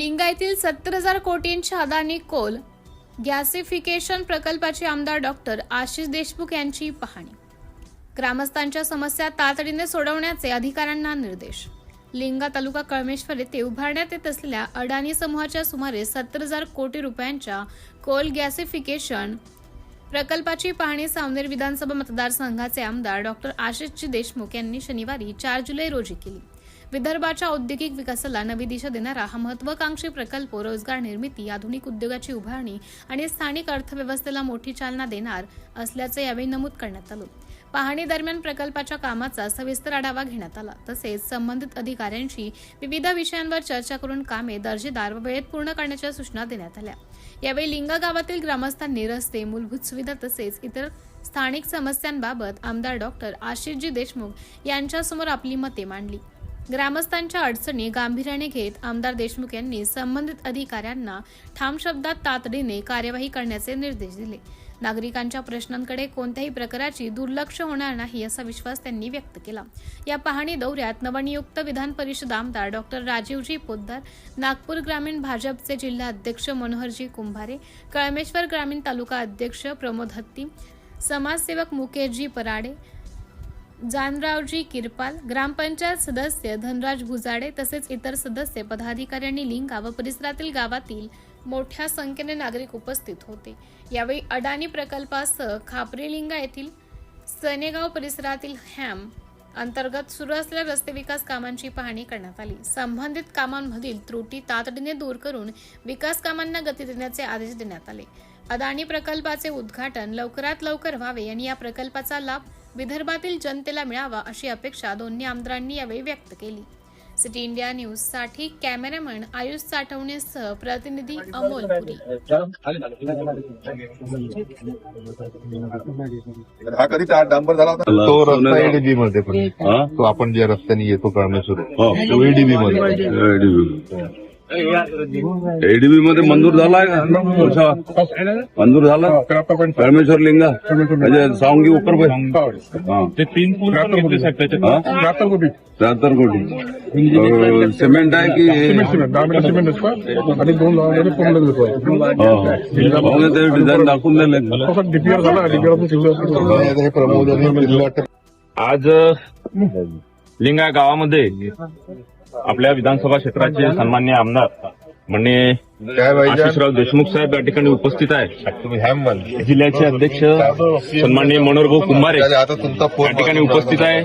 लिंगा येथील 70,000 कोटींच्या Adani Coal gasification प्रकल्पाची आमदार डॉक्टर आशिष देशमुख यांची पाहणी. ग्रामस्थांच्या समस्या तातडीने सोडवण्याचे अधिकाऱ्यांना निर्देश. लिंगा तालुका कळमेश्वर येथे उभारण्यात येत असलेल्या अडानी समूहाच्या सुमारे 70,000 कोटी रुपयांच्या कोल गॅसिफिकेशन प्रकल्पाची पाहणी सावनेर विधानसभा मतदारसंघाचे आमदार डॉक्टर आशिष देशमुख यांनी शनिवारी 4 जुलै रोजी केली. विदर्भाच्या औद्योगिक विकासाला नवी दिशा देणारा हा महत्वाकांक्षी प्रकल्प रोजगार निर्मिती, आधुनिक उद्योगाची उभारणी आणि स्थानिक अर्थव्यवस्थेला मोठी चालना देणार असल्याचे यावेळी नमूद करण्यात आलं. पाहणी दरम्यान प्रकल्पाच्या कामाचा सविस्तर आढावा घेण्यात आला. तसेच संबंधित अधिकाऱ्यांशी विविध विषयांवर चर्चा करून कामे दर्जेदार व वेळेत पूर्ण करण्याच्या सूचना देण्यात आल्या. यावेळी लिंगा गावातील ग्रामस्थांनी रस्ते, मूलभूत सुविधा तसेच इतर स्थानिक समस्यांबाबत आमदार डॉक्टर आशिषजी देशमुख यांच्यासमोर आपली मते मांडली. ग्रामस्थांच्या अडचणी गांभीर्याने घेत आमदार देशमुख यांनी संबंधित अधिकाऱ्यांना ठाम शब्दात तातडीने कार्यवाही करण्याचे निर्देश दिले. नागरिकांच्या प्रश्नांकडे कोणत्याही प्रकारची दुर्लक्ष होणार नाही असा विश्वास त्यांनी व्यक्त केला. या पाहणी दौऱ्यात नवनियुक्त विधान परिषद आमदार डॉक्टर राजीवजी पोद्दार, नागपूर ग्रामीण भाजपचे जिल्हा अध्यक्ष मनोहरजी कुंभारे, कळमेश्वर ग्रामीण तालुका अध्यक्ष प्रमोद हत्ती, समाजसेवक मुकेशजी पराडे, जानरावजी किरपाल, ग्रामपंचायत सदस्य धनराज भुजाडे तसेच इतर सदस्य, पदाधिकारी आणि लिंगा व परिसरातील गावातील मोठ्या संख्येने नागरिक उपस्थित होते. यावेळी अडानी प्रकल्पासह खापरी लिंगा येथील सनेगाव परिसरातील हॅम अंतर्गत सुरू असलेल्या रस्ते विकास कामांची पाहणी करण्यात आली. संबंधित कामांमधील त्रुटी तातडीने दूर करून विकास कामांना गती देण्याचे आदेश देण्यात आले. अदानी प्रकल्पाचे उद्घाटन लवकरात लवकर व्हावे आणि या प्रकल्पाचा लाभ विदर्भातील जनतेला मिळावा अशी अपेक्षा दोन्ही आमदारांनी यावेळी व्यक्त केली. सिटी इंडिया न्यूज साठी कॅमेरामन आयुष साठवणेसह प्रतिनिधी अमोल पुरी. हा कधी डांबर झाला होता तो रस्ता एडीबी मध्ये पण तो आपण ज्या रस्त्याने येतो कळमेश्वर तो एडीबी मध्ये एडीबी मध्ये मंजूर झालाय का? मंजूर झाला कळमेश्वर लिंगा म्हणजे सावंगी उपर ते 3 पूल 73 कोटी सिमेंट आहे की सिमेंट आणि 2 लाखामध्ये पूर्ण ते डिझाईन दाखवून दिले. डीपीआर झाला डीपीआर प्रमोद. आज लिंगा गावामध्ये आपल्या विधानसभा क्षेत्राचे सन्माननीय आमदार म्हणजे आशिषराव देशमुख साहेब या ठिकाणी उपस्थित आहे. जिल्ह्याचे अध्यक्ष सन्माननीय मनोहरभाऊ कुंभारे या ठिकाणी उपस्थित आहे.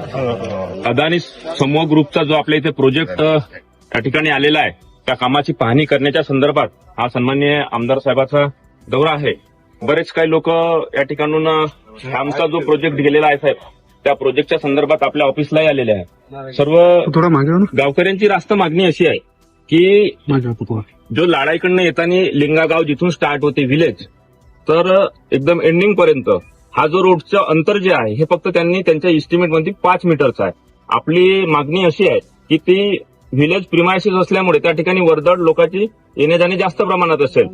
अदानी समूह ग्रुपचा जो आपल्या इथे प्रोजेक्ट या ठिकाणी आलेला आहे त्या कामाची पाहणी करण्याच्या संदर्भात हा सन्माननीय आमदार साहेबाचा दौरा आहे. बरेच काही लोक या ठिकाणून आमचा जो प्रोजेक्ट गेलेला आहे साहेब त्या प्रोजेक्टच्या संदर्भात आपल्या ऑफिसलाही आलेले आहे. सर्व गावकऱ्यांची रास्त मागणी अशी आहे की जो लाडाईकडनं येताना लिंगा गाव जिथून स्टार्ट होते विलेज तर एकदम एंडिंग पर्यंत हा जो रोडचं अंतर जे आहे हे फक्त त्यांनी त्यांच्या इस्टिमेटमध्ये 5 मीटरचं आहे. आपली मागणी अशी आहे की ती विलेज प्रिमायसिस असल्यामुळे त्या ठिकाणी वर्दळ लोकांची येणे जाणे जास्त प्रमाणात असेल.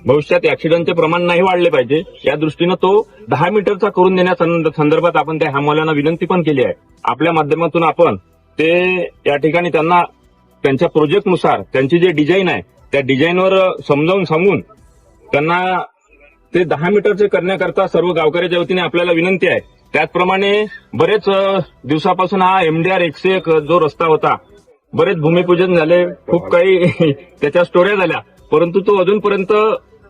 भविष्यात ऍक्सिडेंटचे प्रमाण नाही वाढले पाहिजे या दृष्टीनं तो 10 मीटरचा करून देण्याच्या संदर्भात आपण त्या हॅमवाल्यांना विनंती पण केली आहे. आपल्या माध्यमातून आपण ते या ठिकाणी त्यांना त्यांच्या प्रोजेक्टनुसार त्यांची जे डिझाईन आहे त्या डिझाईनवर समजावून सांगून त्यांना ते 10 मीटरचे करण्याकरता सर्व गावकऱ्याच्या वतीने आपल्याला विनंती आहे. त्याचप्रमाणे बरेच दिवसापासून हा MDR 101 जो रस्ता होता बरेच भूमिपूजन झाले, खूप काही त्याच्या स्टोऱ्या झाल्या, परंतु तो अजूनपर्यंत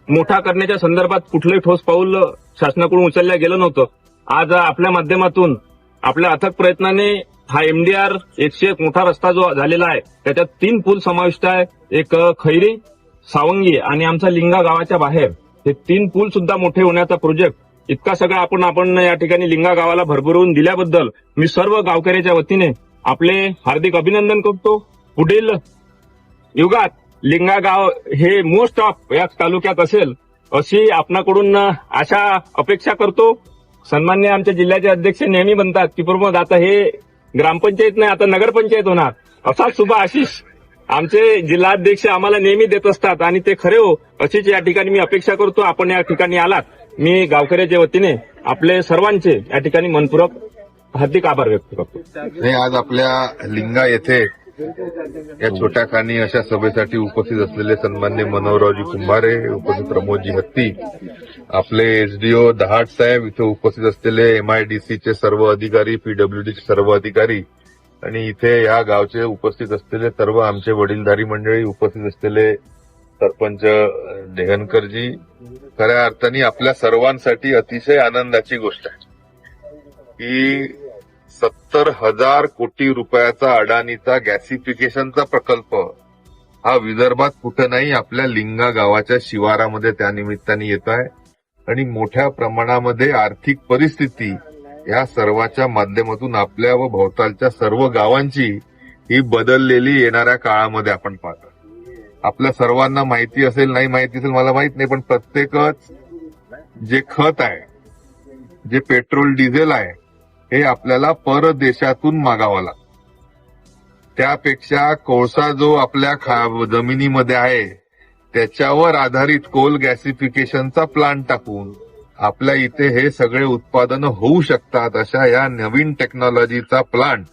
मोठा करण्याच्या संदर्भात कुठलंही ठोस पाऊल शासनाकडून उचललं गेलं नव्हतं. आज आपल्या माध्यमातून आपल्या अथक प्रयत्नाने हा MDR 101 मोठा रस्ता जो झालेला आहे त्याच्यात 3 पूल समाविष्ट आहे. एक खैरी, सावंगी आणि आमचा लिंगा गावाच्या बाहेर हे 3 पूल सुद्धा मोठे होण्याचा प्रोजेक्ट इतका सगळा आपण या ठिकाणी लिंगा गावाला भरभरून दिल्याबद्दल मी सर्व गावकऱ्याच्या वतीने आपले हार्दिक अभिनंदन करतो. पुढील युगात लिंगा गाव हे मोस्ट ऑफ या तालुक्यात असेल अशी आपणाकडून आशा अपेक्षा करतो. सन्मान्य आमच्या जिल्ह्याचे अध्यक्ष नेहमी म्हणतात की प्रमोद आता हे ग्रामपंचायत नाही आता नगरपंचायत होणार, असाच शुभ आशिष आमचे जिल्हाध्यक्ष आम्हाला नेहमी देत असतात आणि ते खरे हो अशीच या ठिकाणी मी अपेक्षा करतो. आपण या ठिकाणी आलात मी गावकऱ्याच्या वतीने आपले सर्वांचे या ठिकाणी मनपूर्वक हार्दिक आभार व्यक्त करतो. आज आपल्या लिंगा येथे या छोट्या खाणी अशा सभेसाठी उपस्थित असलेले सन्मान्य मनोहररावजी कुंभारे, उपस्थित प्रमोदजी हत्ती, आपले एसडीओ दहाट साहेब, इथे उपस्थित असलेले MIDCचे सर्व अधिकारी, PWDचे सर्व अधिकारी आणि इथे या गावचे उपस्थित असलेले सर्व आमचे वडीलधारी मंडळी, उपस्थित असलेले सरपंच डेहनकरजी, खऱ्या अर्थाने आपल्या सर्वांसाठी अतिशय आनंदाची गोष्ट आहे की 70,000 कोटी रुपयाचा अडाणीचा गॅसिफिकेशनचा प्रकल्प हा विदर्भात कुठं नाही, आपल्या लिंगा गावाच्या शिवारामध्ये त्यानिमित्ताने येत आहे आणि मोठ्या प्रमाणामध्ये आर्थिक परिस्थिती या सर्वाच्या माध्यमातून आपल्या व भोवतालच्या सर्व गावांची ही बदललेली येणाऱ्या काळामध्ये आपण पाहतो. आपल्या सर्वांना माहिती असेल, नाही माहिती असेल मला माहित नाही, पण प्रत्येकच जे खत आहे, जे पेट्रोल डिझेल आहे, हे आपल्याला परदेशातून मागावं लागतं. त्यापेक्षा कोळसा जो आपल्या जमिनीमध्ये आहे त्याच्यावर आधारित कोल गॅसिफिकेशनचा प्लांट टाकून आपल्या इथे हे सगळे उत्पादनं होऊ शकतात. अशा या नवीन टेक्नॉलॉजीचा प्लांट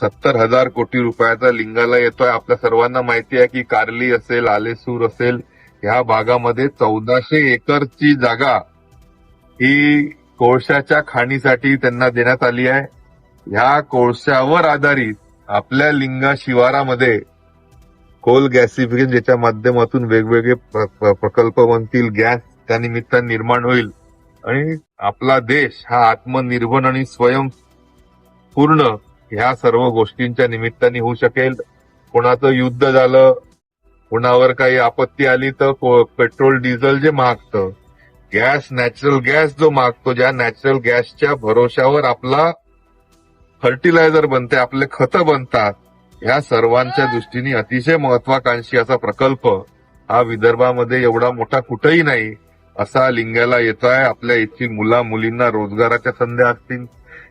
70,000 कोटी रुपयाचा लिंगाला येतोय. आपल्या सर्वांना माहिती आहे की कार्ली असेल, आलेसूर असेल, ह्या भागामध्ये 1400 एकरची जागा ही कोळशाच्या खाणीसाठी त्यांना देण्यात आली आहे. ह्या कोळशावर आधारित आपल्या लिंगा शिवारामध्ये कोल गॅसिफिकेशन ज्याच्या माध्यमातून वेगवेगळे प्रकल्प बनतील, गॅस त्यानिमित्ताने निर्माण होईल आणि आपला देश हा आत्मनिर्भर आणि स्वयंपूर्ण ह्या सर्व गोष्टींच्या निमित्ताने होऊ शकेल. कोणाचं युद्ध झालं, कोणावर काही आपत्ती आली तर पेट्रोल डिझेल जे मागतं, गॅस नॅचरल गॅस जो मागतो, ज्या नॅचरल गॅसच्या भरोशावर आपला फर्टिलायझर बनते, आपले खतं बनतात, या सर्वांच्या दृष्टीने अतिशय महत्वाकांक्षी असा प्रकल्प हा विदर्भामध्ये एवढा मोठा कुठेही नाही असा लिंगाला येतोय. आपल्या येथील मुला मुलींना रोजगाराच्या संधी असतील.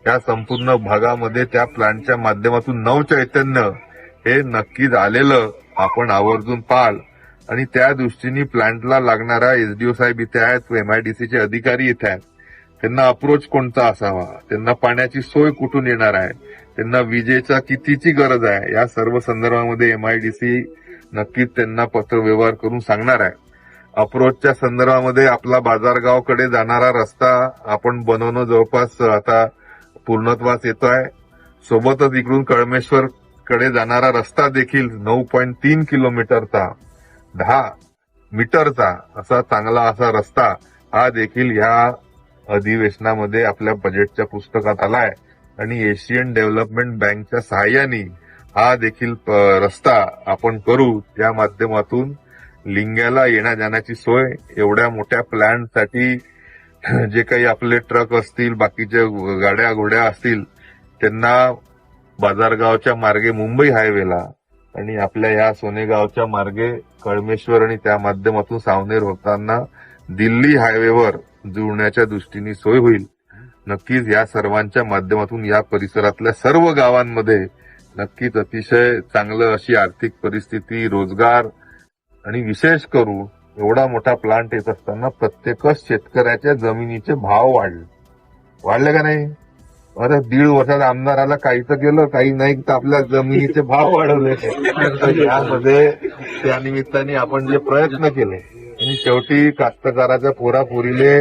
या संपूर्ण भागामध्ये त्या प्लांटच्या माध्यमातून नवचैतन्य हे नक्कीच आलेलं आपण आवर्जून पाहाल आणि त्या दृष्टीने प्लांटला लागणारा एसडीओ साहेब इथे आहेत, MIDCचे अधिकारी इथे आहेत. त्यांना अप्रोच कोणता असावा, त्यांना पाण्याची सोय कुठून येणार आहे, त्यांना विजेचा कितीची गरज आहे, या सर्व संदर्भामध्ये MIDC नक्कीच त्यांना पत्रव्यवहार करून सांगणार आहे. अप्रोचच्या संदर्भामध्ये आपला बाजारगावकडे जाणारा रस्ता आपण बनवणं जवळपास आता पूर्णत्वास येतोय. सोबतच इकडून कळमेश्वर कडे जाणारा रस्ता देखील 9.3 किलोमीटरचा 10 मीटरचा असा चांगला असा रस्ता हा देखील या अधिवेशनामध्ये आपल्या बजेटच्या पुस्तकात आलाय आणि एशियन डेव्हलपमेंट बँकच्या सहाय्याने हा देखील रस्ता आपण करू. त्या माध्यमातून लिंगाला येण्या जाण्याची सोय एवढ्या मोठ्या प्लॅनसाठी जे काही आपले ट्रक असतील, बाकीच्या गाड्या घोड्या असतील, त्यांना बाजारगावच्या मार्गे मुंबई हायवेला आणि आपल्या या सोनेगावच्या मार्गे कळमेश्वर आणि त्या माध्यमातून सावनेर होताना दिल्ली हायवेवर जुळण्याच्या दृष्टीने सोय होईल. नक्कीच या सर्वांच्या माध्यमातून या परिसरातल्या सर्व गावांमध्ये नक्कीच अतिशय चांगलं अशी आर्थिक परिस्थिती, रोजगार आणि विशेष करून एवढा मोठा प्लांट येत असताना प्रत्येकच शेतकऱ्याच्या जमिनीचे भाव वाढले का नाही? अरे 1.5 वर्षात आमदाराला काही तर केलं, काही नाही तर आपल्या जमिनीचे भाव वाढवले. यामध्ये त्या निमित्ताने आपण जे प्रयत्न केले आणि शेवटी कास्तकाराच्या पोरापोरीले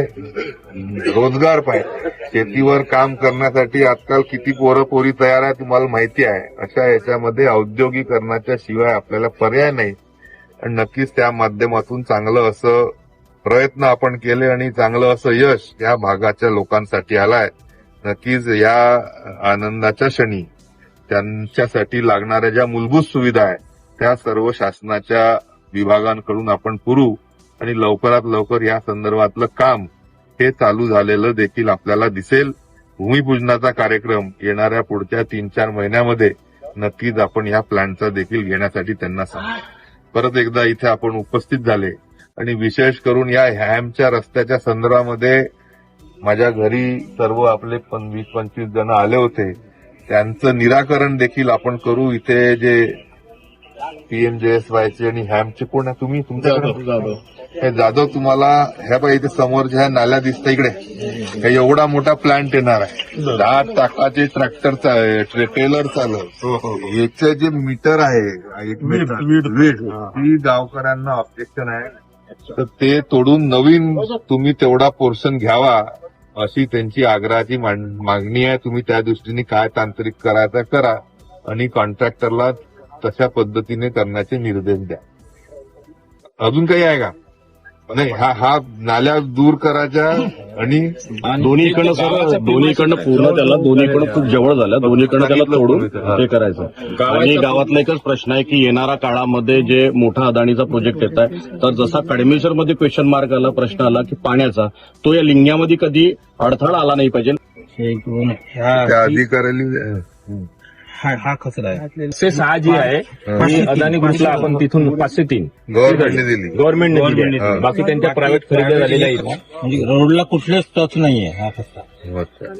रोजगार पाहिजे. शेतीवर काम करण्यासाठी आजकाल किती पोरपोरी तयार आहे तुम्हाला माहिती आहे. अशा याच्यामध्ये औद्योगिकरणाच्या शिवाय आपल्याला पर्याय नाही आणि नक्कीच त्या माध्यमातून चांगलं असं प्रयत्न आपण केले आणि चांगलं असं यश या भागाच्या लोकांसाठी आलाय. नक्कीच या आनंदाच्या क्षणी त्यांच्यासाठी लागणाऱ्या ज्या मूलभूत सुविधा आहेत त्या सर्व शासनाच्या विभागांकडून आपण पुरवू आणि लवकरात लवकर या संदर्भातलं काम हे चालू झालेलं देखील आपल्याला दिसेल. भूमिपूजनाचा कार्यक्रम येणाऱ्या पुढच्या 3-4 महिन्यामध्ये नक्कीच आपण या प्लॅनचा देखील घेण्यासाठी त्यांना सांगू. परत एकदा इथे आपण उपस्थित झाले आणि विशेष करून या हॅमच्या रस्त्याच्या संदर्भामध्ये माझ्या घरी सर्व आपले 20-25 जण आले होते. त्यांचं निराकरण देखील आपण करू. इथे जे PMJSYचे आणि हॅमचे कोण आहे तुम्ही, तुमच्याकडे हे जाधव तुम्हाला ह्या पाहिजे इथे समोरच्या ह्या नाल्या दिसतं इकडे हे एवढा मोठा प्लांट येणार आहे 10 चाकाचे ट्रॅक्टर ट्रेलर चालव याचे जे मीटर आहे ती गावकऱ्यांना ऑब्जेक्शन आहे तर ते तोडून नवीन तुम्ही तेवढा पोर्शन घ्यावा अशी त्यांची आग्रहाची मागणी आहे. तुम्ही त्या दृष्टीने काय तांत्रिक करायचा करा आणि कॉन्ट्रॅक्टरला तशा पद्धतीने करण्याचे निर्देश द्या. अजून काही आहे का? नाही हा नाल्या दूर करायच्या आणि दोन्हीकडनं सर दोन्हीकडनं पूर्ण त्याला दोन्हीकडनं खूप जवळ झालं दोन्हीकडनं त्याला तोडून हे करायचं. आणि गावातला एकच प्रश्न आहे की येणाऱ्या काळामध्ये जे मोठा अदानीचा प्रोजेक्ट येत आहे तर जसा कडमेश्वरमध्ये क्वेश्चन मार्क आला प्रश्न आला की पाण्याचा तो या लिंग्यामध्ये कधी अडथळा आला नाही पाहिजे. त्या अधिकाऱ्याला हा कचरा आहे 6 जी आहे ही अदानी ग्रुपला आपण तिथून 503 गव्हर्नमेंटने दिली. गव्हर्नमेंटने दिली आहे. बाकी त्यांच्या प्रायव्हेट खरेदी झालेल्या आहेत. म्हणजे रोडला कुठलेच टच नाहीये हा कचरा. अच्छा.